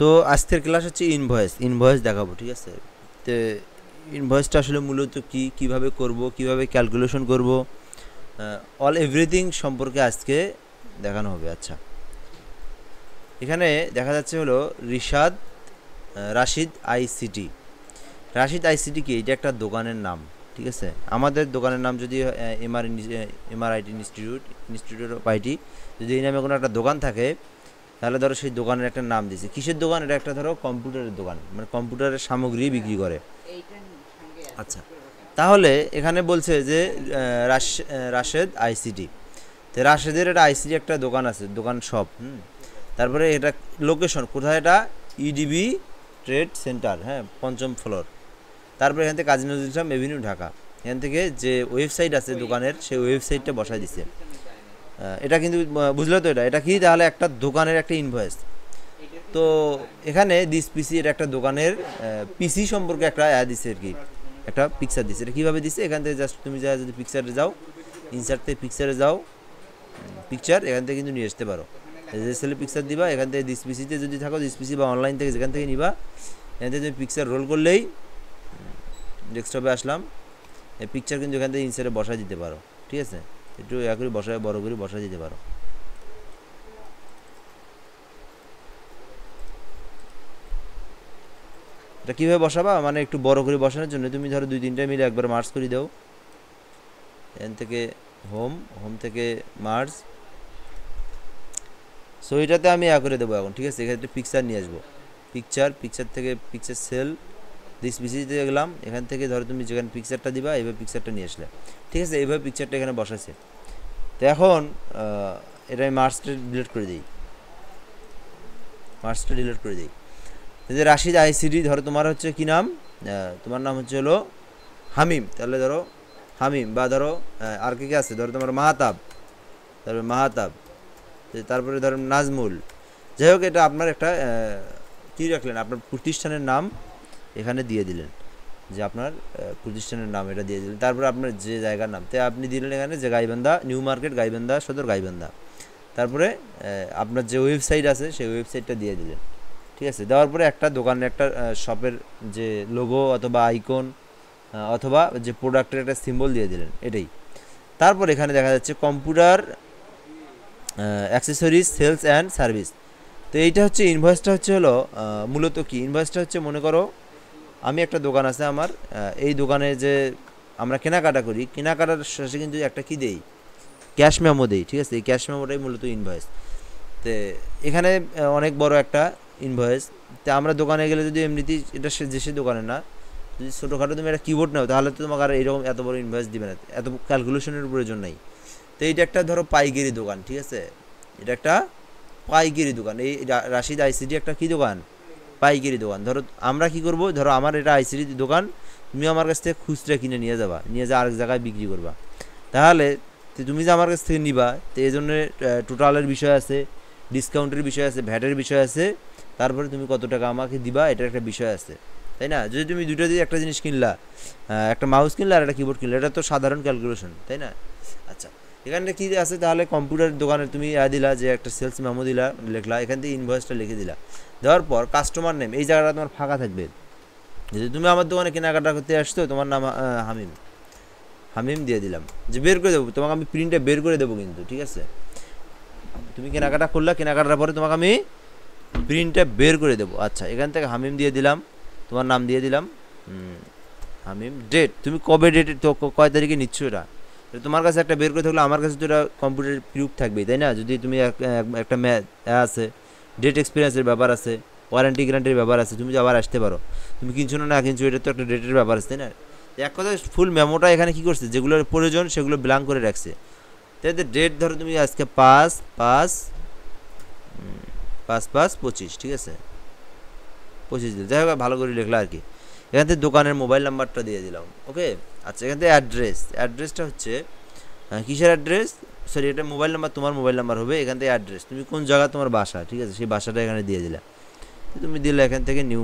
তো আজকের ক্লাস হচ্ছে ইনভয়েস দেখাবো, ঠিক আছে। তো ইনভয়েসটা আসলে মূলত কি, কিভাবে করব, কিভাবে ক্যালকুলেশন করব, অল এভরিথিং সম্পর্কে আজকে দেখানো হবে। আচ্ছা, এখানে দেখা যাচ্ছে হলো রাশিদ আইসিটি কি, এটা একটা দোকানের নাম, ঠিক আছে। আমাদের দোকানের নাম যদি এমআরআইটি ইনস্টিটিউট অফ আইটি, যদি এই নামে কোনো একটা দোকান থাকে, তাহলে ধরো সেই দোকানের একটা নাম দিয়েছে। কিসের দোকান? এটা একটা ধরো কম্পিউটারের দোকান, মানে কম্পিউটারের সামগ্রী বিক্রি করে। আচ্ছা, তাহলে এখানে বলছে যে রাশেদ আইসিটি, তো রাশেদের এটা আইসিটি একটা দোকান আছে, দোকান শপ। তারপরে এটা লোকেশন কোথায়? এটা ইডিবি ট্রেড সেন্টার, হ্যাঁ, 5ম ফ্লোর। তারপরে এখান থেকে কাজী নজরুল ইসলাম এভিনিউ, ঢাকা। এখান থেকে যে ওয়েবসাইট আছে দোকানের, সেই ওয়েবসাইটটা বসায় দিছে। এটা কিন্তু বুঝলে তো, এটা কি তাহলে একটা দোকানের একটা ইনভয়েস। তো এখানে দিস পিসি, এটা একটা দোকানের পিসি সম্পর্কে একটা দিছে আর কি, একটা পিকচার দিছে। এটা কীভাবে দিছে? এখান থেকে জাস্ট তুমি যদি পিকচারে যাও, ইনসার্ট থেকে পিকচারে যাও, পিকচার এখান থেকে কিন্তু নিয়ে আসতে পারো। যে সেলে পিকচার দিবা, এখান থেকে দিস পিসিতে যদি থাকো, দিস পিসি বা অনলাইন থেকে যেখান থেকে নিবা, এখান থেকে তুমি পিকচার রোল করলেই ডেস্কটপে আসলাম, এই পিকচার কিন্তু এখান থেকে ইনসার্টে বসায় দিতে পারো, ঠিক আছে। একটু করে বসায়, বড় করে বসায় দিতে পারো। এটা কীভাবে বসাবা, মানে একটু বড় করে বসানোর জন্য তুমি ধরো 2-3টা মিলে একবার মার্জ করে দাও। এখান থেকে হোম থেকে মার্জ। সো এটাতে আমি করে দেবো এখন, ঠিক আছে। এখানে পিকচার নিয়ে আসবো, পিকচার থেকে পিকচার সেল দিস পিসিতে গেলাম। এখান থেকে ধরো তুমি যেখানে পিকচারটা দিবা, এইভাবে পিকচারটা নিয়ে আসলে, ঠিক আছে। এইভাবে পিকচারটা এখানে বসাচ্ছে। তো এখন এটা আমি মার্জটা ডিলিট করে দিই। যে রাশিদ আইসিডি, ধরো তোমার হচ্ছে কি নাম, তোমার নাম হচ্ছে হলো হামিম, তাহলে ধরো হামিম, বা ধরো আর কে আছে, ধরো তোমার মাহাতাব, তারপরে ধরো নাজমুল। যাই হোক, এটা আপনার একটা কী রাখলেন, আপনার প্রতিষ্ঠানের নাম এখানে দিয়ে দিলেন, যে আপনার প্রতিষ্ঠানের নাম এটা দিয়ে দিলেন। তারপরে আপনার যে জায়গার নাম, তো আপনি দিলেন এখানে যে গাইবান্ধা, নিউ মার্কেট গাইবান্ধা সদর গাইবান্ধা। তারপরে আপনার যে ওয়েবসাইট আছে সেই ওয়েবসাইটটা দিয়ে দিলেন, ঠিক আছে। দেওয়ার পরে একটা দোকানের একটা শপের যে লোগো অথবা আইকন অথবা যে প্রোডাক্টের একটা সিম্বল দিয়ে দিলেন, এটাই। তারপর এখানে দেখা যাচ্ছে computer accessories sales and service. তো এইটা হচ্ছে ইনভয়েসটা হচ্ছে হলো মূলত কি, ইনভয়েসটা হচ্ছে, মনে করো আমি একটা দোকান আছে আমার, এই দোকানে যে আমরা কেনাকাটা করি, কেনাকাটার শেষে কিন্তু একটা কি দেই, ক্যাশ মেমো দেই, ঠিক আছে। এই ক্যাশ মেমোটাই মূলত ইনভয়েস। তো এখানে অনেক বড় একটা ইনভয়েস। তো আমরা দোকানে গেলে যদি এমনিতেই এটা সে দোকানে না, যদি ছোটোখাটো তুমি একটা কিবোর্ড নাও, তাহলে তো তোমাকে আর এরকম এত বড় ইনভয়েস দিবে না, এত ক্যালকুলেশনের প্রয়োজন নাই। তো এইটা একটা ধরো পাইকারি দোকান, ঠিক আছে। এটা একটা পাইকারি দোকান, এই রাশিদ আইসিডি একটা কি দোকান, পাইকারি দোকান। ধরো আমরা কি করব, ধরো আমার এটা আইসিডি দোকান, তুমি আমার কাছ থেকে খুচরা কিনে নিয়ে যা আরেক জায়গায় বিক্রি করবা। তাহলে তুমি যে আমার কাছ থেকে নিবা, তো এই জন্য টোটালের বিষয় আছে, ডিসকাউন্টের বিষয় আছে, ভ্যাটের বিষয় আছে, তারপরে তুমি কত টাকা আমাকে দিবা, এটার একটা বিষয় আছে, তাই না। যদি তুমি দুটো দিয়ে একটা জিনিস কিনলা, একটা মাউস কিনলা আর একটা কিবোর্ড কিনলা, এটা তো সাধারণ ক্যালকুলেশন, তাই না। আচ্ছা, এখানে কি আছে তাহলে, কম্পিউটার দোকানে তুমি দিলা যে একটা সেলস মেমো দিলা, লিখলা, এখান থেকে ইনভয়েসটা লিখে দিলা। দেওয়ার পর কাস্টমার নেম, এই জায়গাটা তোমার ফাঁকা থাকবে। যদি তুমি আমার দোকানে কেনাকাটা করতে আসছো, তোমার নাম হামিম দিয়ে দিলাম, যে বের করে দেবো তোমাকে আমি, প্রিন্টে বের করে দেবো কিন্তু, ঠিক আছে। তুমি কেনাকাটা করলা, কেনাকাটার পরে তোমাকে আমি প্রিন্টটা বের করে দেবো। আচ্ছা, এখান থেকে হামিম দিয়ে দিলাম, তোমার নাম দিয়ে দিলাম হামিম। ডেট, তুমি কবে ডেটে, তো কয় তারিখে নিচ্ছ, এটা তোমার কাছে একটা বের করে থাকলে আমার কাছে তো এটা কম্পিউটার প্রুফ থাকবেই, তাই না। যদি তুমি একটা আছে, ডেট এক্সপিরিয়েন্সের ব্যাপার আছে, ওয়ারেন্টি গ্যারান্টির ব্যাপার আছে, তুমি যে আবার আসতে পারো, তুমি কিনছো না কিনছো, এটা তো একটা ডেটের ব্যাপার আছে, তাই না। এক কথা ফুল মেমোটা এখানে কী করছে, যেগুলোর প্রয়োজন সেগুলো ব্ল্যাঙ্ক করে রাখছে। তাই ডেট ধরো তুমি আজকে 5/5/25, ঠিক আছে, 25 দিল, যাই হোক ভালো করে লিখলা আর কি। এখান থেকে দোকানের মোবাইল নাম্বারটা দিয়ে দিলাম, ওকে। আচ্ছা, এখান থেকে অ্যাড্রেসটা হচ্ছে কিসের অ্যাড্রেস, সরি, এটা মোবাইল নাম্বার, তোমার মোবাইল নাম্বার হবে। এখান থেকে অ্যাড্রেস, তুমি কোন জায়গা তোমার বাসা, ঠিক আছে, সেই বাসাটা এখানে দিয়ে দিলা। তুমি দিলে এখান থেকে নিউ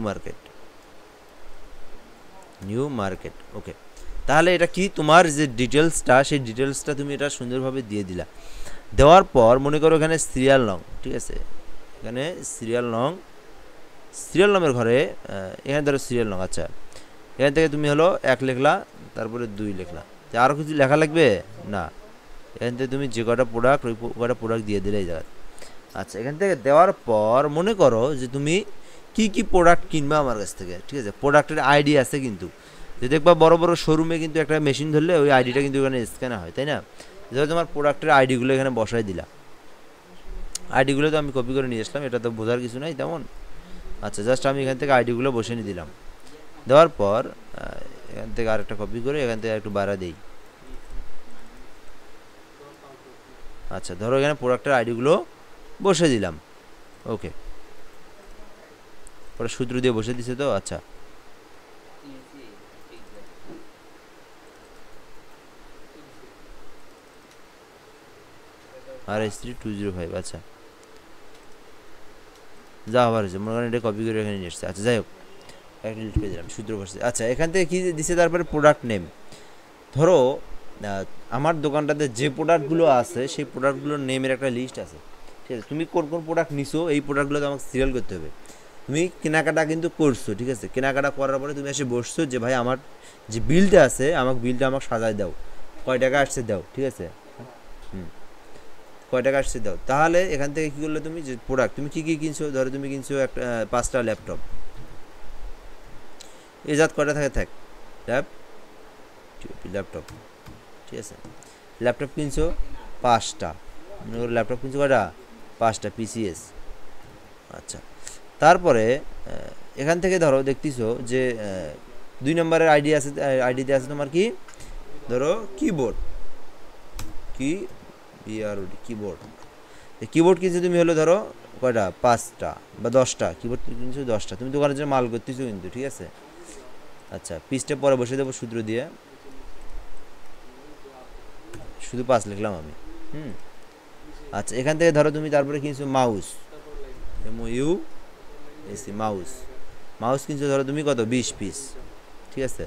মার্কেট, ওকে। তাহলে এটা কি, তোমার যে ডিটেলসটা, সেই ডিটেলসটা তুমি এটা সুন্দরভাবে দিয়ে দিলা। দেওয়ার পর মনে করো এখানে সিরিয়াল নং, ঠিক আছে, এখানে সিরিয়াল নং সিরিয়াল নামের ঘরে এখানে ধরো সিরিয়াল নাম। আচ্ছা, এখান থেকে তুমি হলো 1 লিখলা, তারপরে 2 লিখলা, আরও কিছু লেখা লাগবে না। এখান থেকে তুমি যে কটা প্রোডাক্ট, ওই কটা প্রোডাক্ট দিয়ে দিলে এই জায়গায়। আচ্ছা, এখান থেকে দেওয়ার পর মনে করো যে তুমি কি কি প্রোডাক্ট কিনবে আমার কাছ থেকে, ঠিক আছে। প্রোডাক্টের আইডি আছে কিন্তু, যে দেখবা বড় বড় শোরুমে কিন্তু একটা মেশিন ধরলে ওই আইডিটা কিন্তু এখানে স্ক্যান হয়, তাই না। যেটা তোমার প্রোডাক্টের আইডিগুলো এখানে বসাই দিলা, আইডিগুলো তো আমি কপি করে নিয়ে আসলাম, এটা তো বোঝার কিছু নাই তেমন। আচ্ছা, জাস্ট আমি এখান থেকে আইডিগুলো বসে নিয়ে দিলাম। দেওয়ার পর এখান থেকে আরেকটা কপি করে এখান থেকে একটু বাড়া দিই। আচ্ছা, ধরো এখানে প্রোডাক্টের আইডিগুলো বসে দিলাম। ওকে, পরে সূত্র দিয়ে বসে দিছে তো। আচ্ছা, RS3205। আচ্ছা, যা আবার হয়েছে মনে করেন এটা কপি করে এখানে নিয়ে এসছে। আচ্ছা, যাই হোক, একটা ডিলিট করে দিলাম, সূত্র বসছে। আচ্ছা, এখান থেকে কী দিছে, তারপরে প্রোডাক্ট নেম। ধরো আমার দোকানটাতে যে প্রোডাক্টগুলো আছে সেই প্রোডাক্টগুলোর নেমের একটা লিস্ট আছে, ঠিক আছে। তুমি কোন কোন প্রোডাক্ট নিছো এই প্রোডাক্টগুলো তো আমাকে সিরিয়াল করতে হবে। তুমি কেনাকাটা কিন্তু করছো, ঠিক আছে। কেনাকাটা করার পরে তুমি এসে বসছো যে ভাই আমার যে বিলটা আছে, আমাকে বিলটা আমাকে সাজায় দাও, কয় টাকা আসছে দাও, ঠিক আছে। কয় টাকা আসছে দাও। তাহলে এখান থেকে কী করলে তুমি, যে প্রোডাক্ট তুমি কী কী কিনছো, ধরো তুমি কিনছো একটা 5টা ল্যাপটপ, এই জাত কয়টা থাকে থাক ল্যাপটপ, ঠিক আছে। ল্যাপটপ কিনছো 5টা, মনে করো ল্যাপটপ কিনছো কয়টা, 5টা PCS। আচ্ছা, তারপরে এখান থেকে ধরো দেখতেছো যে 2 নম্বরের আইডি আছে, আইডিতে আছে তোমার কি, ধরো কিবোর্ড, কিবোর্ড। কিবোর্ড কিনছো তুমি হলো ধরো কয়টা, 5টা বা 10টা কিবোর্ড কিনছো, 10টা। তুমি দোকানের জন্য মাল করতেছো কিন্তু, ঠিক আছে। আচ্ছা, পিসটা পরে বসে দেবো সূত্র দিয়ে, শুধু 5 লিখলাম আমি। আচ্ছা, এখান থেকে ধরো তুমি তারপরে কিনছো মাউস, মাউস কিনছো ধরো তুমি কত, 20 পিস, ঠিক আছে।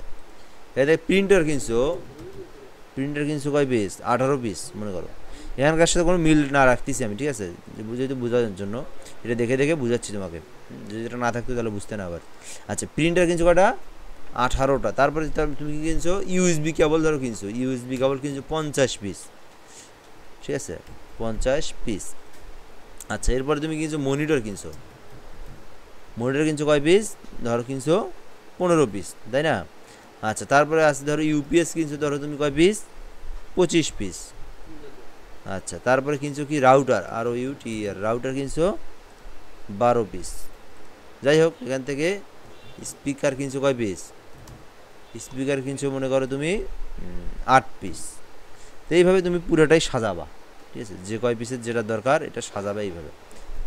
এখানে প্রিন্টার কিনছো কয় পিস, 18 পিস মনে করো। এখানকার সাথে কোনো মিল না রাখতেছি আমি, ঠিক আছে, যেহেতু বোঝানোর জন্য এটা দেখে দেখে বুঝাচ্ছি তোমাকে, যদি এটা না থাকতো তাহলে বুঝতে না আবার। আচ্ছা, প্রিন্টার কিনছো কটা, 18টা। তারপরে তুমি কি কিনছো, ইউএসবি কেবল ধরো কিনছো, ইউএসবি কেবল কিনছো 50 পিস, ঠিক আছে, 50 পিস। আচ্ছা, এরপরে তুমি কিনছো মনিটর কিনছো কয় পিস, ধরো কিনছো 15 পিস, তাই না। আচ্ছা, তারপরে আছে ধরো ইউপিএস কিনছো, ধরো তুমি কয় পিস, 25 পিস। আচ্ছা, তারপরে কিনছো কি রাউটার, রাউটার কিনছো 12 পিস। যাই হোক, এখান থেকে স্পিকার কিনছো কয় পিস, স্পিকার কিনছো মনে করো তুমি 8 পিস। তো এইভাবে তুমি পুরোটাই সাজাবা, ঠিক আছে, যে কয় পিসের যেটা দরকার এটা সাজাবে এইভাবে।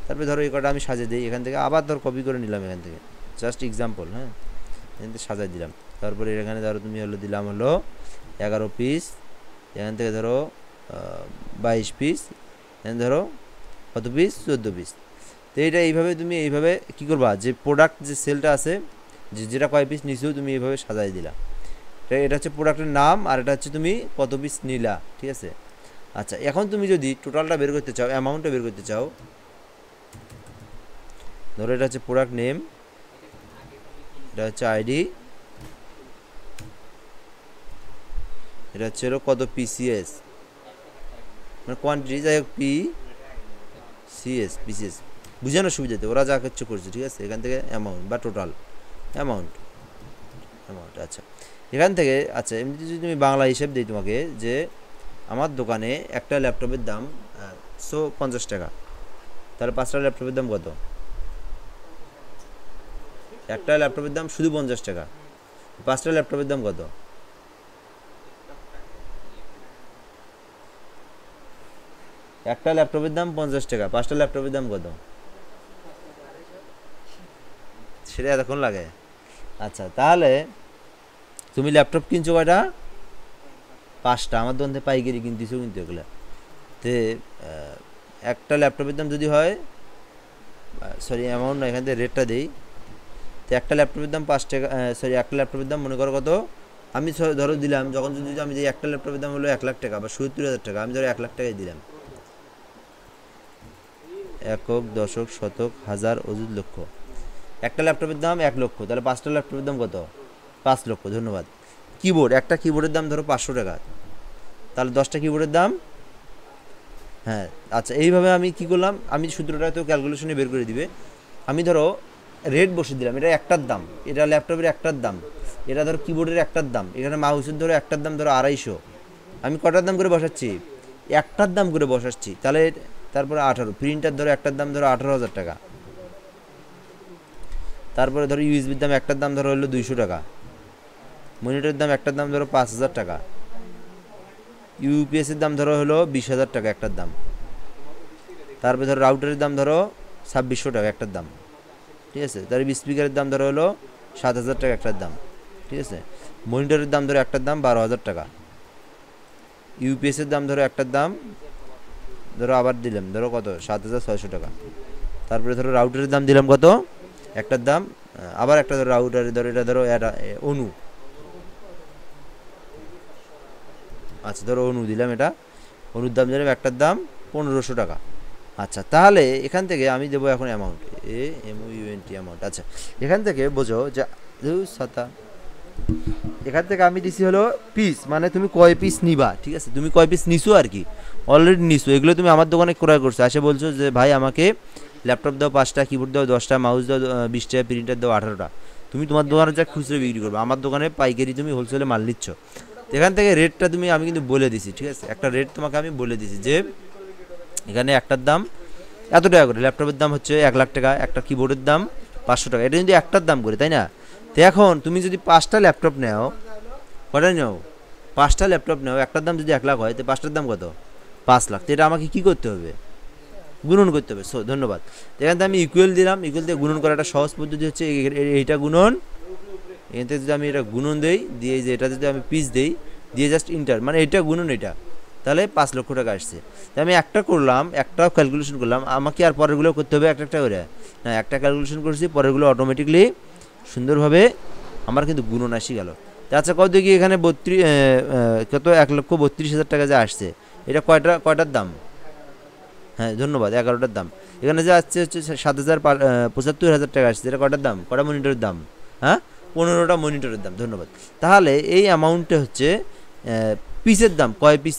তারপরে ধরো এই কটা আমি সাজিয়ে দিই, এখান থেকে আবার ধর কপি করে নিলাম, এখান থেকে জাস্ট এক্সাম্পল, হ্যাঁ, এখান থেকে সাজাই দিলাম। তারপরে এখানে ধরো তুমি হলো দিলাম হলো 11 পিস, এখান থেকে ধরো 22 পিস, এখানে ধরো কত পিস, 14 পিস। তো এইটা এইভাবে তুমি এইভাবে কী করবা, যে প্রোডাক্ট যে সেলটা আছে, যেটা কয় পিস নিছো তুমি এইভাবে সাজাই দিলা। এটা হচ্ছে প্রোডাক্টের নাম, আর এটা হচ্ছে তুমি কত পিস নিলা, ঠিক আছে। আচ্ছা, এখন তুমি যদি টোটালটা বের করতে চাও, অ্যামাউন্টটা বের করতে চাও, ধরো এটা হচ্ছে প্রোডাক্ট নেম, এটা হচ্ছে আইডি, এটা হচ্ছে হলো কত PCS, মানে কোয়ান্টিটি, যাই হোক পিসিএস বুঝানোর সুবিধাতে ওরা যা কিছু করছে, ঠিক আছে। এখান থেকে অ্যামাউন্ট বা টোটাল অ্যামাউন্ট। আচ্ছা, এখান থেকে আচ্ছা এমনিতে যদি তুমি বাংলা হিসেব দিই তোমাকে, যে আমার দোকানে একটা ল্যাপটপের দাম 50 টাকা, তাহলে 5টা ল্যাপটপের দাম কত, একটা ল্যাপটপের দাম শুধু 50 টাকা, 5টা ল্যাপটপের দাম কত, একটা ল্যাপটপের দাম 50 টাকা, 5টা ল্যাপটপের দাম কত, সেটা এতক্ষণ লাগে। আচ্ছা, তাহলে তুমি ল্যাপটপ কিনছো কয়টা, 5টা, আমার দোকান থেকে পাইকারি কিনতেছো কিন্তু এগুলো। তে একটা ল্যাপটপের দাম যদি হয়, সরি অ্যামাউন্ট না, এখান থেকে রেটটা দিই। তো একটা ল্যাপটপের দাম 5 টাকা, সরি একটা ল্যাপটপের দাম মনে করো কত, আমি ধরো দিলাম, যখন যদি আমি দিই একটা ল্যাপটপের দাম হলো 1 লাখ টাকা বা 70,000 টাকা, আমি ধরো 1 লাখ টাকাই দিলাম। একক, দশক, শতক, হাজার, অযুত, লক্ষ, একটা ল্যাপটপের দাম 1 লক্ষ, তাহলে 5টা ল্যাপটপের দাম কত? 5 লক্ষ। ধন্যবাদ। কিবোর্ড, একটা কিবোর্ডের দাম ধরো 500 টাকা, তাহলে 10টা কিবোর্ডের দাম, হ্যাঁ আচ্ছা এইভাবে আমি কি করলাম, আমি সূত্রটা তো ক্যালকুলেশনে বের করে দিবে। আমি ধরো রেট বসে দিলাম, এটা একটার দাম, এটা ল্যাপটপের একটার দাম, এটা ধরো কিবোর্ডের একটার দাম, এখানে মাউসের ধরো একটার দাম ধরো 250। আমি কটার দাম করে বসাচ্ছি? একটার দাম করে বসাচ্ছি। তাহলে তারপরে 18, প্রিন্টার ধরো একটার দাম ধরো 18,000 টাকা। তারপরে ধরো ইউএসবির দাম একটার দাম ধরো হলো 200 টাকা, মনিটরের দাম একটার দাম ধরো 5,000 টাকা, ইউপিএসের দাম ধরো হলো 20,000 টাকা একটার দাম। তারপরে ধরো রাউটারের দাম ধরো 2600 টাকা একটার দাম, ঠিক আছে। তারপরে স্পিকারের দাম ধরো হলো 7,000 টাকা একটার দাম, ঠিক আছে। মনিটরের দাম ধরো একটার দাম 12,000 টাকা, ইউপিএসের দাম ধরো একটার দাম ধরো আবার দিলাম ধরো কত 7,600 টাকা। তারপরে ধরো রাউটারের দাম দিলাম কত, একটার দাম আবার একটা ধরো রাউটারের ধরো এটা ধরো অনু, আচ্ছা ধরো অনু দিলাম, এটা অনুর দাম দিলাম একটার দাম 1500 টাকা। আচ্ছা তাহলে এখান থেকে আমি দেবো এখন অ্যামাউন্ট, এমইউএনটি অ্যামাউন্ট। আচ্ছা এখান থেকে বোঝো যে সাতা, এখান থেকে আমি দিছি হলো পিস, মানে তুমি কয় পিস নিবা, ঠিক আছে, তুমি কয় পিস নিছো আর কি, অলরেডি নিছো, এগুলো তুমি আমার দোকানে ক্রয় করছো, এসে বলছো যে ভাই আমাকে ল্যাপটপ দাও 5টা, কিবোর্ড দাও 10টা, মাউস দাও 20টা, প্রিন্টার দাও 18টা। তুমি তোমার দোকানে যা খুচরো বিক্রি করবে, আমার দোকানে পাইকারি তুমি হোলসেলে মাল নিচ্ছ। এখান থেকে রেটটা তুমি আমি কিন্তু বলে দিছি, ঠিক আছে, একটা রেট তোমাকে আমি বলে দিছি যে এখানে একটার দাম এত টাকা করে, ল্যাপটপের দাম হচ্ছে 1 লাখ টাকা, একটা কিবোর্ডের দাম 500 টাকা, এটা যদি একটার দাম করে, তাই না? তো এখন তুমি যদি 5টা ল্যাপটপ নেও, কটা নাও? 5টা ল্যাপটপ নাও, একটার দাম যদি 1 লাখ হয় তো 5টার দাম কত? 5 লাখ। তো এটা আমাকে কী করতে হবে? গুণন করতে হবে। ধন্যবাদ। এখান থেকে আমি ইকুয়াল দিলাম, ইকুয়াল থেকে গুণন করার একটা সহজ পদ্ধতি হচ্ছে এইটা গুণন, এখান থেকে যদি আমি এটা গুণন দেই, দিয়ে যে এটা যদি আমি পিস দেই, দিয়ে জাস্ট ইন্টার, মানে এটা গুণন এটা, তাহলে 5 লক্ষ টাকা আসছে। তাই আমি একটা করলাম, একটা ক্যালকুলেশন করলাম, আমাকে আর পরেরগুলো করতে হবে একটা একটা করে না, একটা ক্যালকুলেশন করেছি, পরেরগুলো অটোমেটিকলি সুন্দরভাবে আমার কিন্তু গুণন আসি গেল। আচ্ছা কত দেখি এখানে 32 কত 1,32,000 টাকা যা আসছে, এটা কয়টার দাম? হ্যাঁ ধন্যবাদ, 11টার দাম। এখানে যে আসছে হচ্ছে 7,75,000 টাকা আসছে, এটা কয়টার দাম? কটা মনিটরের দাম? হ্যাঁ 15টা মনিটরের দাম। ধন্যবাদ। তাহলে এই অ্যামাউন্টে হচ্ছে পিসের দাম, কয় পিস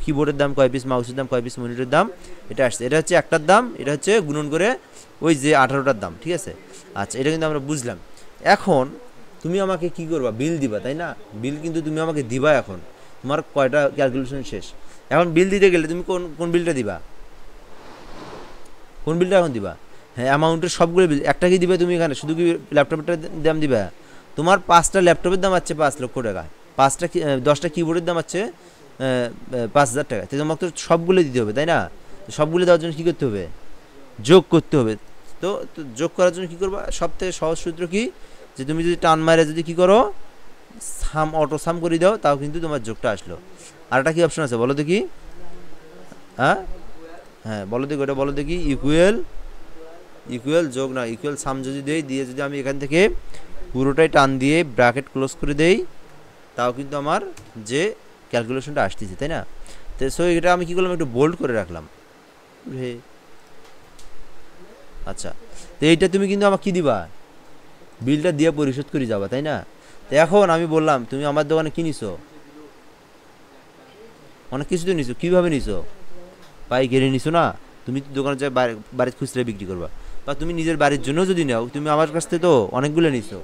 কিবোর্ডের দাম, কয় পিস মাউসের দাম, কয় পিস মনিটরের দাম, এটা আসছে। এটা হচ্ছে একটার দাম, এটা হচ্ছে গুণন করে ওই যে 18টার দাম, ঠিক আছে। আচ্ছা এটা কিন্তু আমরা বুঝলাম। এখন তুমি আমাকে কি করবা? বিল দিবা, তাই না? বিল কিন্তু তুমি আমাকে দিবা। এখন তোমার কয়টা ক্যালকুলেশন শেষ, এখন বিল দিতে গেলে তুমি কোন কোন বিলটা দিবা? কোন বিলটা এখন দিবা? হ্যাঁ অ্যামাউন্টের সবগুলো বিল একটা কি দিবে তুমি এখানে? শুধু কি ল্যাপটপের দাম দিবা? তোমার 5টা ল্যাপটপের দাম আছে 5 লক্ষ টাকা, 10টা কিবোর্ডের দাম আছে 5,000 টাকা। তো তোমাকে তো সবগুলো দিতে হবে, তাই না? সবগুলো দেওয়ার জন্য কী করতে হবে? যোগ করতে হবে। তো যোগ করার জন্য কী করবা? সব থেকে সহজ সূত্র কি, যে তুমি যদি টান মারে যদি কী করো, অটো সাম করে দাও, তাও কিন্তু তোমার যোগটা আসলো। আর একটা কী অপশন আছে বলো দেখি? হ্যাঁ হ্যাঁ বলো দেখি, ওটা বলো দেখি। ইকুয়াল যোগ না, ইকুয়াল সাম যদি দেই, দিয়ে যদি আমি এখান থেকে পুরোটাই টান দিয়ে ব্র্যাকেট ক্লোজ করে দেই, তাও কিন্তু আমার যে ক্যালকুলেশনটা আসতেছে, তাই না? তো সো এটা আমি কী করলাম, একটু বোল্ড করে রাখলাম। আচ্ছা তো এইটা তুমি কিন্তু আমাকে কী দিবা? বিলটা দিয়ে পরিশোধ করে যাবা, তাই না? তো এখন আমি বললাম তুমি আমার দোকানে কী নিছো? অনেক কিছু তো নিছো। কীভাবে নিছো? পাইকারি নিছো না? তুমি তো দোকানে যাই বাড়ির খুচরা বিক্রি করবা, বা তুমি নিজের বাড়ির জন্য যদি নাও, তুমি আমার কাছ থেকে তো অনেকগুলো নিছো।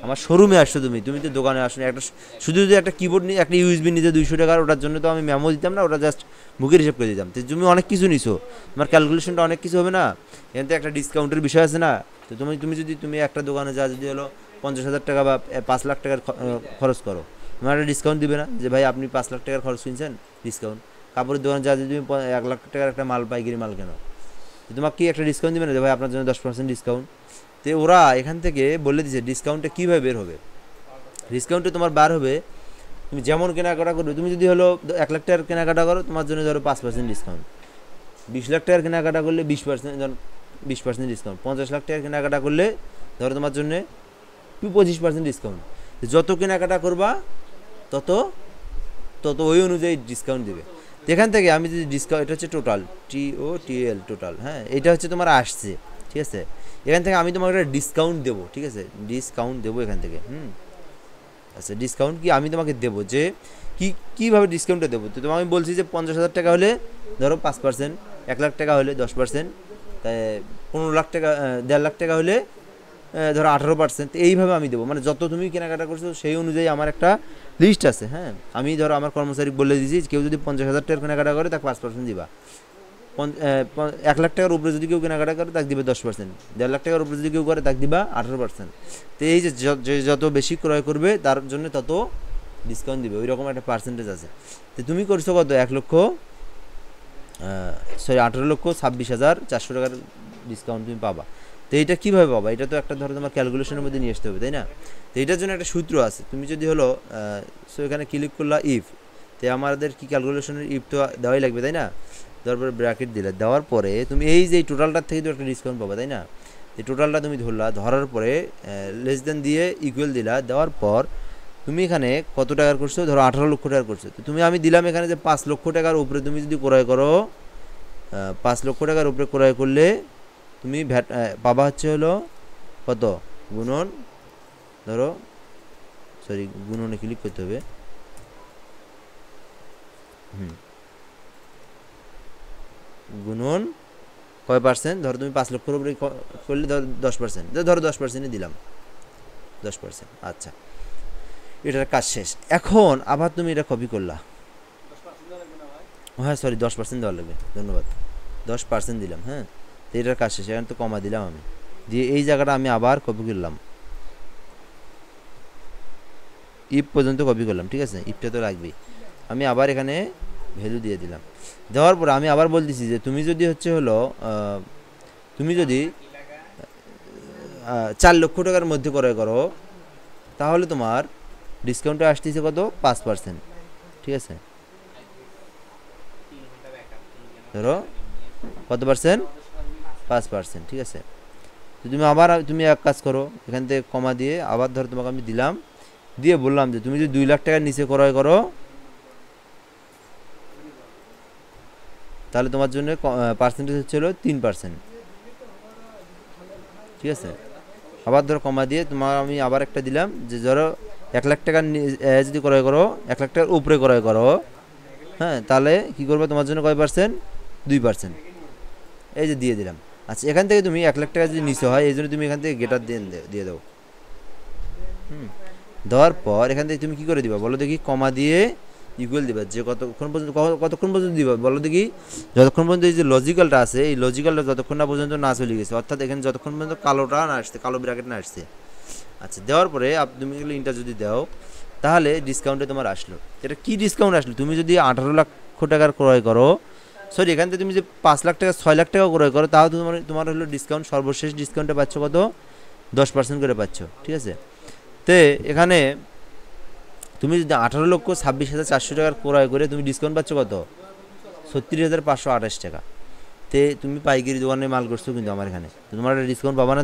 আমার শোরুমে আসছো, তুমি তো দোকানে আসো। একটা শুধু যদি একটা কিবোর্ড নিয়ে একটা ইউএসবি নিতে 200 টাকার, ওটার জন্য তো আমি মেমো দিতাম না, ওটা জাস্ট মুখের হিসাব করে দিতাম। তো তুমি অনেক কিছু নিছো, তোমার ক্যালকুলেশনটা অনেক কিছু হবে না? এখান থেকে একটা ডিসকাউন্টের বিষয় আছে না? তো তুমি যদি একটা দোকানে যা যদি হলো 50,000 টাকা বা 5 লাখ টাকার খরচ করো, তোমার একটা ডিসকাউন্ট দিবে না যে ভাই আপনি 5 লাখ টাকার খরচ কিনছেন, ডিসকাউন্ট। কাপড়ের দোকানে যা যদি তুমি 1 লাখ টাকার একটা মাল পাইকারি মাল কেন, তোমাকে কি একটা ডিসকাউন্ট দিবে না যে ভাই আপনার জন্য 10% ডিসকাউন্ট? তো ওরা এখান থেকে বলে দিচ্ছে ডিসকাউন্টটা কীভাবে বের হবে। ডিসকাউন্টে তোমার বার হবে, তুমি যেমন কেনাকাটা করবে। তুমি যদি হলো 1 লাখ টাকার কেনাকাটা করো, তোমার জন্য ধরো 5% ডিসকাউন্ট। 20 লাখ টাকার কেনাকাটা করলে 20% ডিসকাউন্ট। 50 লাখ টাকার কেনাকাটা করলে ধরো তোমার জন্য 25% ডিসকাউন্ট। যত কেনাকাটা করবা তত তত ওই অনুযায়ী ডিসকাউন্ট দেবে। এখান থেকে আমি যদি ডিসকাউন্ট, এটা হচ্ছে টোটাল, TOTAL টোটাল, হ্যাঁ এটা হচ্ছে তোমার আসছে, ঠিক আছে। এখান থেকে আমি তোমাকে একটা ডিসকাউন্ট দেবো, ঠিক আছে, ডিসকাউন্ট দেবো এখান থেকে। আচ্ছা, ডিসকাউন্ট কি আমি তোমাকে দেবো, যে কীভাবে ডিসকাউন্টটা দেবো? তো তোমাকে আমি বলছি যে 50,000 টাকা হলে ধরো 5%, 1 লাখ টাকা হলে 10%, তাই 15 লাখ টাকা 1.5 লাখ টাকা হলে ধরো 18%। এইভাবে আমি দেবো, মানে যত তুমি কেনাকাটা করছো সেই অনুযায়ী আমার একটা লিস্ট আছে। হ্যাঁ, আমি ধরো আমার কর্মচারী বলে দিয়েছি, কেউ যদি 50,000 টাকার কেনাকাটা করে তাকে 5% দিবা, 1 লাখ টাকার উপরে যদি কেউ কেনাকাটা করে তাকে দিবে 10%, 1.5 লাখ টাকার উপরে যদি কেউ করে তাকে দিবা 18%। তো এই যে যত বেশি ক্রয় করবে তার জন্য তত ডিসকাউন্ট দিবে, ওই রকম একটা পার্সেন্টেজ আছে। তো তুমি করছো কত, 18,26,400 টাকার ডিসকাউন্ট তুমি পাবা। তো এইটা কীভাবে পাবা? এটা তো একটা ধরো তোমার ক্যালকুলেশনের মধ্যে নিয়ে আসতে হবে, তাই না? তো এইটার জন্য একটা সূত্র আছে। তুমি যদি হলো এখানে ক্লিক করলা ইফ, তো আমাদের কি ক্যালকুলেশনের ইফ তো দেওয়াই লাগবে, তাই না? তারপরে ব্র্যাকেট দিলে, দেওয়ার পরে তুমি এই যে টোটালটার থেকে তো একটা ডিসকাউন্ট পাবা, তাই না? এই টোটালটা তুমি ধরার পরে লেস দেন দিয়ে ইকুয়াল দিলা, দেওয়ার পর তুমি এখানে কত টাকার করছো, ধরো 18 লক্ষ টাকার করছো। তো আমি দিলাম এখানে যে 5 লক্ষ টাকার উপরে তুমি যদি ক্রয় করো, 5 লক্ষ টাকার উপরে ক্রয় করলে তুমি ভ্যাট পাবা হচ্ছে হলো কত, গুণন, ধরো গুণনে ক্লিক করতে হবে। গুণন কয় পার্সেন্ট, ধরো তুমি 5 লক্ষের উপরে করলে ধরো 10%, ধরো 10%ই দিলাম, 10%। আচ্ছা, এটার কাজ শেষ। এখন আবার তুমি এটা কপি করলা, হ্যাঁ 10% দেওয়া লাগবে, ধন্যবাদ, 10% দিলাম। হ্যাঁ, তো এটার কাজ শেষ, এখানে তো কমা দিলাম আমি, দিয়ে এই জায়গাটা আমি আবার কপি করলাম, ইফ পর্যন্ত কপি করলাম, ঠিক আছে, ইফটা তো লাগবেই। আমি আবার এখানে ভ্যালু দিয়ে দিলাম, দেওয়ার পর আমি আবার বলতেছি যে তুমি যদি হচ্ছে হলো তুমি যদি 4 লক্ষ টাকার মধ্যে ক্রয় করো, তাহলে তোমার ডিসকাউন্টে আসতেছে কত, 5%, ঠিক আছে। ধরো কত পার্সেন্ট, 5%, ঠিক আছে। তো তুমি এক কাজ করো, এখান থেকে কমা দিয়ে আবার ধরো তোমাকে আমি দিলাম, দিয়ে বললাম যে তুমি যদি 2 লাখ টাকার নিচে ক্রয় করো, তাহলে তোমার জন্য পার্সেন্টেজ হচ্ছিল 3%, ঠিক আছে। আবার ধরো কমা দিয়ে তোমার আমি আবার একটা দিলাম, যে ধরো 1 লাখ টাকার যদি ক্রয় করো, 1 লাখ টাকার উপরে ক্রয় করো, হ্যাঁ, তাহলে কী করবে, তোমার জন্য কয় পার্সেন্ট, 2%, এই যে দিয়ে দিলাম। আচ্ছা, এখান থেকে তুমি 1 লাখ টাকা যদি নিচে হয়, এই জন্য তুমি এখান থেকে গেটার দিয়ে দাও। দেওয়ার পর এখান থেকে তুমি কী করে দিবা বলো দেখি, কমা দিয়ে ইকুয়াল দিবা, যে কতক্ষণ পর্যন্ত দিবা বলো দেখি, যতক্ষণ পর্যন্ত এই যে লজিক্যালটা আছে, এই লজিক্যালটা যতক্ষণ না পর্যন্ত না চলে গেছে, অর্থাৎ এখানে যতক্ষণ পর্যন্ত কালোটা না আসছে, কালো ব্র্যাকেট না আসছে। আচ্ছা, দেওয়ার পরে তুমি ইন্টার যদি দাও, তাহলে ডিসকাউন্টে তোমার আসলো। এটা কি ডিসকাউন্ট আসলো, তুমি যদি 18 লক্ষ টাকার ক্রয় করো, এখান থেকে তুমি যে 5 লাখ টাকা 6 লাখ টাকা ক্রয় করো, তাও তোমার হলো ডিসকাউন্ট, সর্বশেষ ডিসকাউন্টে পাচ্ছ কত, 10% করে পাচ্ছ, ঠিক আছে। তে এখানে তুমি যদি 18,26,400 টাকার ক্রয় করে তুমি ডিসকাউন্ট পাচ্ছ কত, 36,528 টাকা। তে তুমি পাইকারি দোকানে মাল করছো, কিন্তু আমার এখানে তোমার একটা ডিসকাউন্ট পাবা না।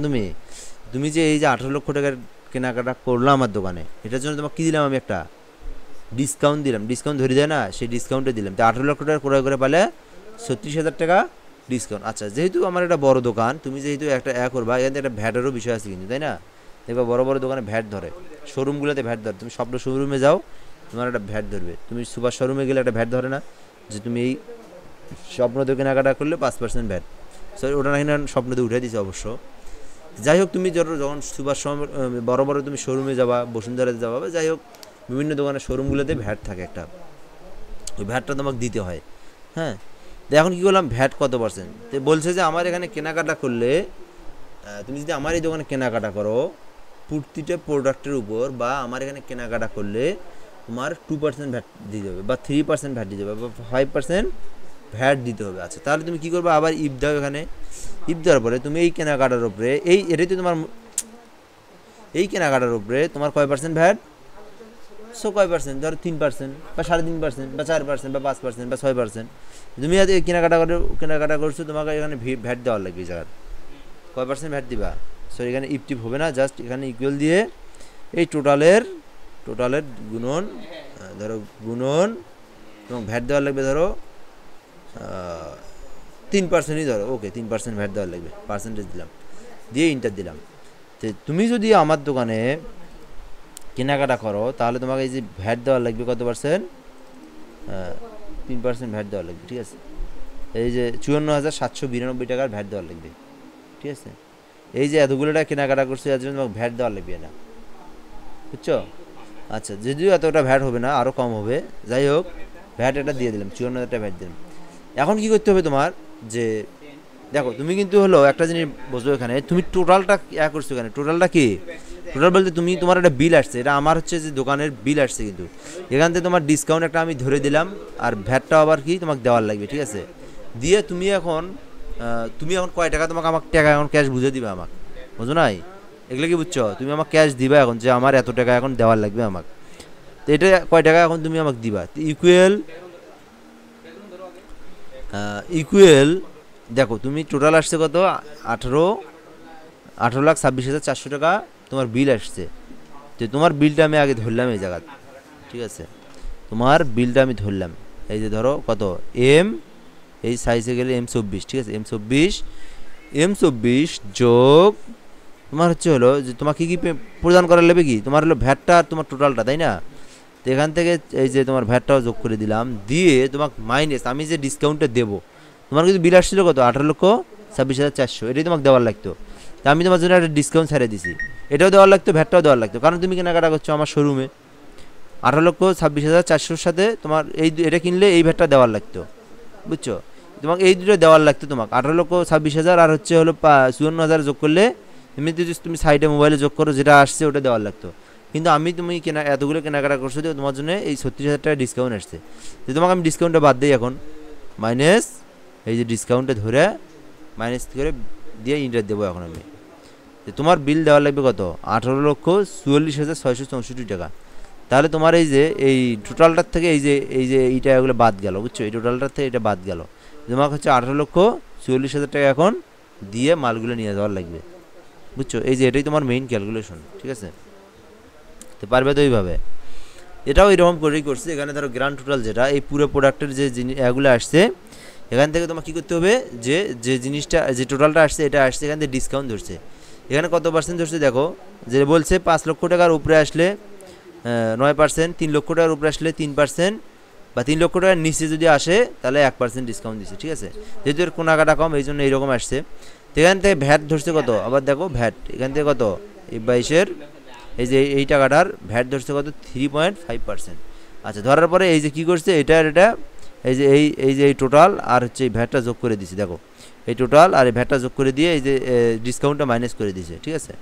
তুমি যে এই যে 18 লক্ষ টাকার কেনাকাটা করলো আমার দোকানে, এটার জন্য তোমাকে কী দিলাম, আমি একটা ডিসকাউন্ট দিলাম, ডিসকাউন্ট ধরে দেয় না, সেই ডিসকাউন্টে দিলাম। তো 18 লক্ষ টাকা ক্রয় করে পালে 36,000 টাকা ডিসকাউন্ট। আচ্ছা, যেহেতু আমার একটা বড় দোকান, তুমি যেহেতু একটা করবা, এখান থেকে একটা ভ্যাটেরও বিষয় আছে কিন্তু, তাই না? দেখবা বড় বড় দোকানে ভ্যাট ধরে, শোরুমগুলোতে ভ্যাট ধরে। তুমি স্বপ্ন শোরুমে যাও, তোমার একটা ভ্যাট ধরবে। তুমি সুপার শোরুমে গেলে একটা ভ্যাট ধরে না, যে তুমি এই স্বপ্নতে কেনাকাটা করলে 5% ভ্যাট, ওটা নাকি না স্বপ্নতে উঠে দিছে অবশ্য। যাই হোক, তুমি যখন সুপার বড় বড় তুমি শোরুমে যাবা, বসুন্ধরাতে যাবা, বা যাই হোক বিভিন্ন দোকানের শোরুমগুলোতে ভ্যাট থাকে একটা, ওই ভ্যাটটা তোমাকে দিতে হয়। হ্যাঁ, তো এখন কী করলাম, ভ্যাট কত পার্সেন্ট, তো বলছে যে আমার এখানে কেনাকাটা করলে, তুমি যদি আমার এই দোকানে কেনাকাটা করো প্রতিটা প্রোডাক্টের উপর, বা আমার এখানে কেনাকাটা করলে তোমার 2% ভ্যাট দিতে হবে, বা 3% ভ্যাট দিতে হবে, বা 5% ভ্যাট দিতে হবে। আচ্ছা, তাহলে তুমি কী করবে, আবার ইফ দাও, এখানে ইফ দেওয়ার পরে তুমি এই কেনাকাটার উপরে, এটাই তো তোমার এই কেনাকাটার উপরে তোমার কয় পার্সেন্ট ভ্যাট, কয় পার্সেন্ট, ধরো 3% বা 3.5% বা 4% বা 5% বা 6%। তুমি আজ কেনাকাটা করছো, তোমাকে এখানে ভ্যাট দেওয়ার লাগবে। এই জায়গায় কয় পার্সেন্ট ভ্যাট দিবা, এখানে ইফটিপ হবে না, জাস্ট এখানে ইকুয়াল দিয়ে এই টোটালের গুণন, ধরো গুণন এবং ভ্যাট দেওয়ার লাগবে ধরো 3%ই ধরো, ওকে 3% ভ্যাট দেওয়ার লাগবে, পার্সেন্টেজ দিলাম, দিয়ে ইন্টার দিলাম। তো তুমি যদি আমার দোকানে কেনাকাটা করো তাহলে তোমাকে এই যে ভ্যাট দেওয়ার লাগবে কত পার্সেন্ট, 3% ভ্যাট দেওয়ার লাগবে, ঠিক আছে। এই যে 54,792 টাকার ভ্যাট দেওয়ার লাগবে, ঠিক আছে। এই যে এতগুলো টাকা কেনাকাটা করছো এর জন্য তোমাকে ভ্যাট দেওয়ার লাগবে না, বুঝছো। আচ্ছা, যদিও এতটা ভ্যাট হবে না, আরও কম হবে, যাই হোক ভ্যাট এটা দিয়ে দিলাম, 54,000 টাকা ভ্যাট দিলাম। এখন কি করতে হবে তোমার, যে দেখো তুমি কিন্তু হলো একটা জিনিস বুঝো, এখানে তুমি টোটালটা করছো, এখানে টোটালটা কি, টোটাল বলতে তুমি তোমার একটা বিল আসছে, এটা আমার হচ্ছে যে দোকানের বিল আসছে, কিন্তু এখান থেকে তোমার ডিসকাউন্ট একটা আমি ধরে দিলাম, আর ভ্যাটটাও আবার কি তোমাকে দেওয়ার লাগবে, ঠিক আছে। দিয়ে তুমি এখন কয় টাকা তোমাকে আমাকে টাকা এখন ক্যাশ বুঝে দিবে আমাকে, বুঝো নাই, এগুলো কি বুঝছো, তুমি আমাকে ক্যাশ দিবা এখন যে আমার এত টাকা এখন দেওয়ার লাগবে আমাকে। তো এটা কয় টাকা এখন তুমি আমাকে দিবা, তো ইকুয়েল দেখো তুমি টোটাল আসছে কত, 18,26,400 টাকা তোমার বিল আসছে। তো তোমার বিলটা আমি আগে ধরলাম এই জায়গা, ঠিক আছে, তোমার বিলটা আমি ধরলাম, এই যে ধরো কত এই সাইজে গেলে M24, ঠিক আছে, M24 যোগ তোমার হচ্ছে হলো যে তোমার কী কী প্রদান করার লাগবে, কি তোমার হলো ভ্যাটটা আর তোমার টোটালটা, তাই না। তো এখান থেকে এই যে তোমার ভ্যাটটাও যোগ করে দিলাম, দিয়ে তোমাকে মাইনাস আমি যে ডিসকাউন্টটা দেবো, তোমার কিন্তু বিল আসছিল কত, 18,26,400, এটাই তোমাকে দেওয়ার লাগতো। তা আমি তোমার জন্য একটা ডিসকাউন্ট ছেড়ে দিছি, এটাও দেওয়ার লাগতো, ভ্যাটটাও দেওয়ার লাগতো, কারণ তুমি কেনাকাটা করছো আমার শোরুমে। 18,26,400-র সাথে তোমার এটা কিনলে এই ভ্যাটটা দেওয়ার লাগতো, বুঝছো। তোমাকে এই দুটো দেওয়ার লাগতো, তোমাকে 18,26,000 আর হচ্ছে হলো 54,000 যোগ করলে, এমনিতে যদি তুমি সাইডে মোবাইলে যোগ করো যেটা আসছে ওটা দেওয়ার লাগতো। কিন্তু তুমি এতগুলো কেনাকাটা করছো যে তোমার জন্য এই 36,000 টাকা ডিসকাউন্ট আসছে, তো তোমাকে আমি ডিসকাউন্টটা বাদ দিই এখন, মাইনাস এই যে ডিসকাউন্টটা ধরে মাইনাস করে দিয়ে ইন্টার দেবো এখন আমি। তো তোমার বিল দেওয়ার লাগবে কত, 18,44,664 টাকা। তাহলে তোমার এই যে এই টোটালটার থেকে এই টাকাগুলো বাদ গেল, বুঝছো, এই টোটালটার থেকে এটা বাদ গেল, তোমাকে হচ্ছে 18,44,000 টাকা এখন দিয়ে মালগুলো নিয়ে যাওয়ার লাগবে, বুঝছো। এই যে এটাই তোমার মেইন ক্যালকুলেশন, ঠিক আছে। তো পারবে তো এইভাবে, এটাও এরকম করেই করছে। এখানে ধরো গ্র্যান্ড টোটাল যেটা এই পুরো প্রোডাক্টের যে এগুলো আসছে, এখান থেকে তোমার কী করতে হবে, যে জিনিসটা যে টোটালটা আসছে এটা আসছে, এখান থেকে ডিসকাউন্ট ধরছে, এখানে কত পার্সেন্ট ধরছে দেখো, যে বলছে 5 লক্ষ টাকার উপরে আসলে 9%, 3 লক্ষ টাকার উপরে আসলে 3%, বা 3 লক্ষ টাকার নিচে যদি আসে তাহলে 1% ডিসকাউন্ট দিচ্ছে, ঠিক আছে। যেহেতু এর কেনাকাটা কম এই জন্য এইরকম আসছে। তো এখান থেকে ভ্যাট ধরছে কত, আবার দেখো ভ্যাট এখান থেকে কত, এই 22-এর এই যে এই টাকাটার ভ্যাট ধরছে কত, 3.5%। আচ্ছা, ধরার পরে এই যে কী করছে, এটা এই যে এই টোটাল আর হচ্ছে এই ভ্যাটটা যোগ করে দিছে, দেখো এই টোটাল আর এই ভ্যাটটা যোগ করে দিয়ে এই যে ডিসকাউন্টটা মাইনাস করে দিয়েছে, ঠিক আছে।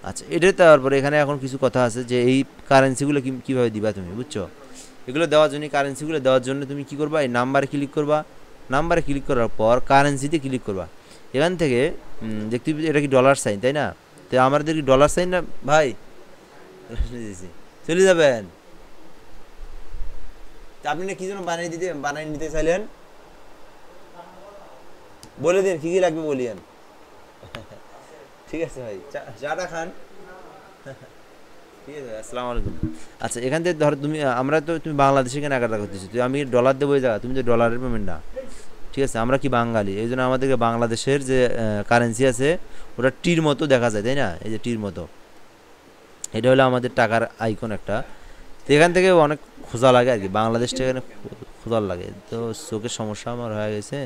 আচ্ছা, এটা তারপরে এখানে এখন কিছু কথা আছে যে এই কারেন্সিগুলো কীভাবে দিবা তুমি, বুঝছো। এগুলো দেওয়ার জন্য, কারেন্সিগুলো দেওয়ার জন্য তুমি কী করবা, এই নাম্বারে ক্লিক করবা, নাম্বারে ক্লিক করার পর কারেন্সিতে ক্লিক করবা। এখান থেকে দেখতে এটা কি ডলার সাইন, তাই না। তো আমাদের কি ডলার সাইন না ভাই, চলে যাবেন। আপনি না কি জন্য বানিয়ে নিতে চাইলেন, বলে দিন কী কী লাগবে বলিয়েন। ঠিক আছে ভাই, চাটা খান। ঠিক আছে, আসসালামু আলাইকুম। আচ্ছা, এখান থেকে ধরো তুমি বাংলাদেশে কেনাকাটা করতেছি, তো আমি ডলার দেবো এই জায়গা, তুমি তো ডলারের পেমেন্ট না, ঠিক আছে। আমরা কি বাঙালি, এই জন্য আমাদেরকে বাংলাদেশের যে কারেন্সি আছে ওটা টির মতো দেখা যায়, তাই না, এই যে টির মতো, এটা হলো আমাদের টাকার আইকন একটা। তো এখান থেকে অনেক খোঁজা লাগে আর কি, বাংলাদেশটা এখানে খোঁজার লাগে, তো চোখের সমস্যা আমার হয়ে গেছে।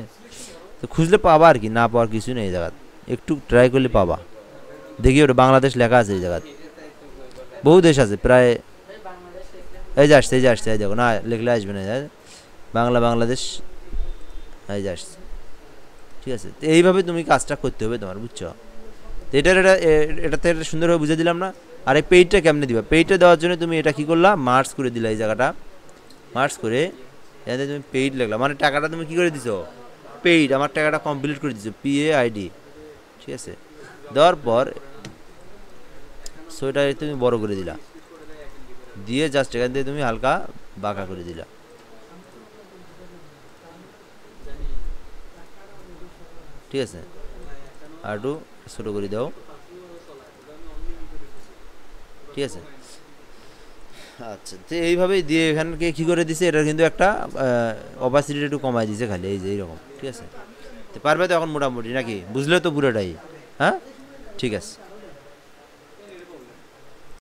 তো খুঁজলে পাবা আর কি, না পাওয়ার কিছু নেই এই জায়গা, একটু ট্রাই করলে পাবা। দেখি ওটা বাংলাদেশ লেখা আছে এই জায়গা, বহু দেশ আছে প্রায়, এই যে আসছে এই দেখো, না লিখলে আসবে না, বাংলাদেশ এই যে আসছে, ঠিক আছে। তো এইভাবে তুমি কাজটা করতে হবে তোমার, বুঝছো। তো এটাতে সুন্দরভাবে বুঝে দিলাম না। আর এই পেইডটা কেমনে দিবা, পেইডটা দেওয়ার জন্য তুমি এটা কী করলা, মার্চ করে দিলা, এই জায়গাটা মার্চ করে এতে তুমি পেইড লিখলা, মানে টাকাটা তুমি কী করে দিছো, পেইড, আমার টাকাটা কমপ্লিট করে দিছো, PAID, ঠিক আছে। দেওয়ার পর সোটা তুমি বড় করে দিলা, দিয়ে জাস্ট এখান থেকে তুমি হালকা বাঁকা করে দিলা, ঠিক আছে। আর একটু ছোটো করে দাও, ঠিক আছে। আচ্ছা, তো এইভাবেই দিয়ে এখানকে কী করে দিছে, এটা কিন্তু একটা অপাসিটিটা একটু কমাই দিছে খালি, এই যে এইরকম, ঠিক আছে। তো পারবে তো এখন মোটামুটি নাকি, বুঝলে তো পুরোটাই? হ্যাঁ, ঠিক আছে।